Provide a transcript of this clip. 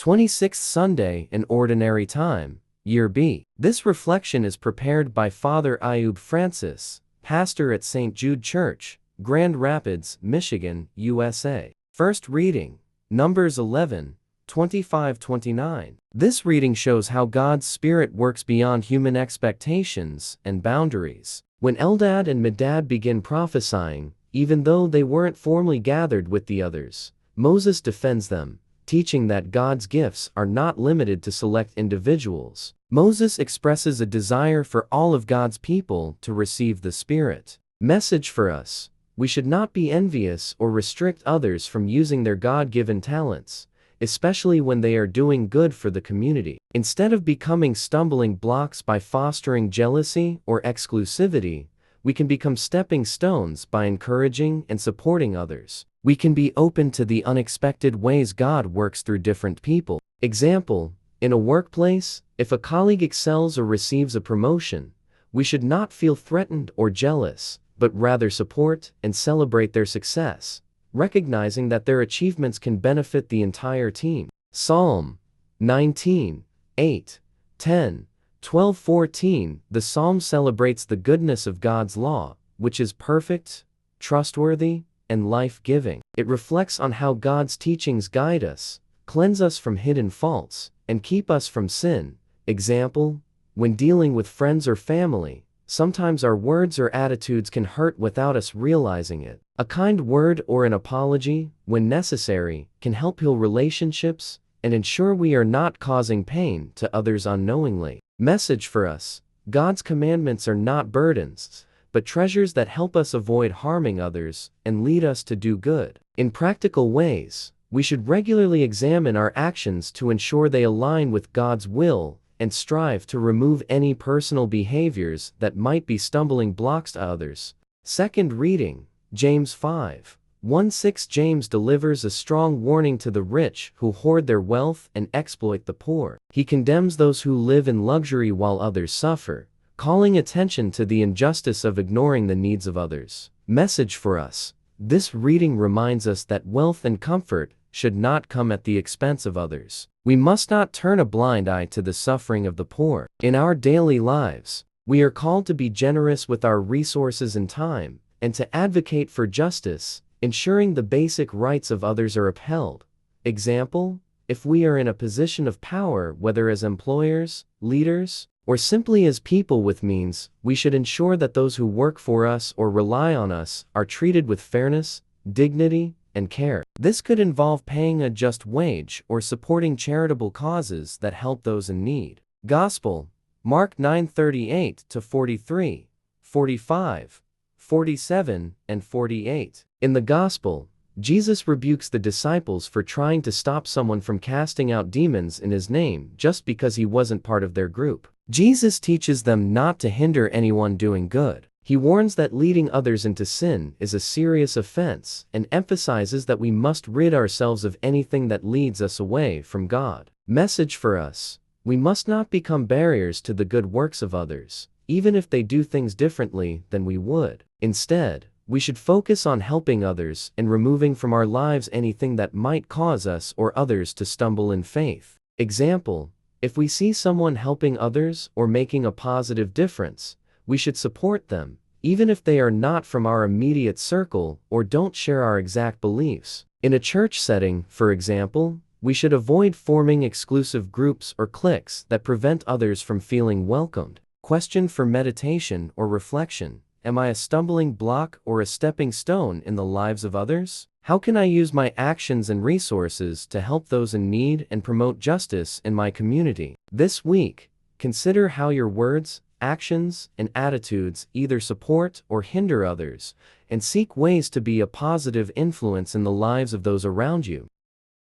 26th Sunday in Ordinary Time, Year B. This reflection is prepared by Father Ayub Francis, pastor at St. Jude Church, Grand Rapids, Michigan, USA. First reading, Numbers 11, 25-29. This reading shows how God's Spirit works beyond human expectations and boundaries. When Eldad and Medad begin prophesying, even though they weren't formally gathered with the others, Moses defends them, teaching that God's gifts are not limited to select individuals. Moses expresses a desire for all of God's people to receive the Spirit. Message for us: we should not be envious or restrict others from using their God-given talents, especially when they are doing good for the community. Instead of becoming stumbling blocks by fostering jealousy or exclusivity, we can become stepping stones by encouraging and supporting others. We can be open to the unexpected ways God works through different people. Example, in a workplace, if a colleague excels or receives a promotion, we should not feel threatened or jealous, but rather support and celebrate their success, recognizing that their achievements can benefit the entire team. Psalm 19, 8, 10, 12, 14. The psalm celebrates the goodness of God's law, which is perfect, trustworthy, and life-giving. It reflects on how God's teachings guide us, cleanse us from hidden faults, and keep us from sin. Example, when dealing with friends or family, sometimes our words or attitudes can hurt without us realizing it. A kind word or an apology, when necessary, can help heal relationships and ensure we are not causing pain to others unknowingly. Message for us: God's commandments are not burdens, but treasures that help us avoid harming others and lead us to do good. In practical ways, we should regularly examine our actions to ensure they align with God's will and strive to remove any personal behaviors that might be stumbling blocks to others. Second reading, James 5, 1-6. James delivers a strong warning to the rich who hoard their wealth and exploit the poor. He condemns those who live in luxury while others suffer, calling attention to the injustice of ignoring the needs of others. Message for us: this reading reminds us that wealth and comfort should not come at the expense of others. We must not turn a blind eye to the suffering of the poor. In our daily lives, we are called to be generous with our resources and time, and to advocate for justice, ensuring the basic rights of others are upheld. Example, if we are in a position of power, whether as employers, leaders, or simply as people with means, we should ensure that those who work for us or rely on us are treated with fairness, dignity, and care. This could involve paying a just wage or supporting charitable causes that help those in need. Gospel, Mark 9:38-43, 45, 47, and 48. In the Gospel, Jesus rebukes the disciples for trying to stop someone from casting out demons in his name just because he wasn't part of their group. Jesus teaches them not to hinder anyone doing good. He warns that leading others into sin is a serious offense and emphasizes that we must rid ourselves of anything that leads us away from God. Message for us: we must not become barriers to the good works of others, even if they do things differently than we would. Instead, we should focus on helping others and removing from our lives anything that might cause us or others to stumble in faith. Example, if we see someone helping others or making a positive difference, we should support them, even if they are not from our immediate circle or don't share our exact beliefs. In a church setting, for example, we should avoid forming exclusive groups or cliques that prevent others from feeling welcomed. Question for meditation or reflection: am I a stumbling block or a stepping stone in the lives of others? How can I use my actions and resources to help those in need and promote justice in my community? This week, consider how your words, actions, and attitudes either support or hinder others, and seek ways to be a positive influence in the lives of those around you.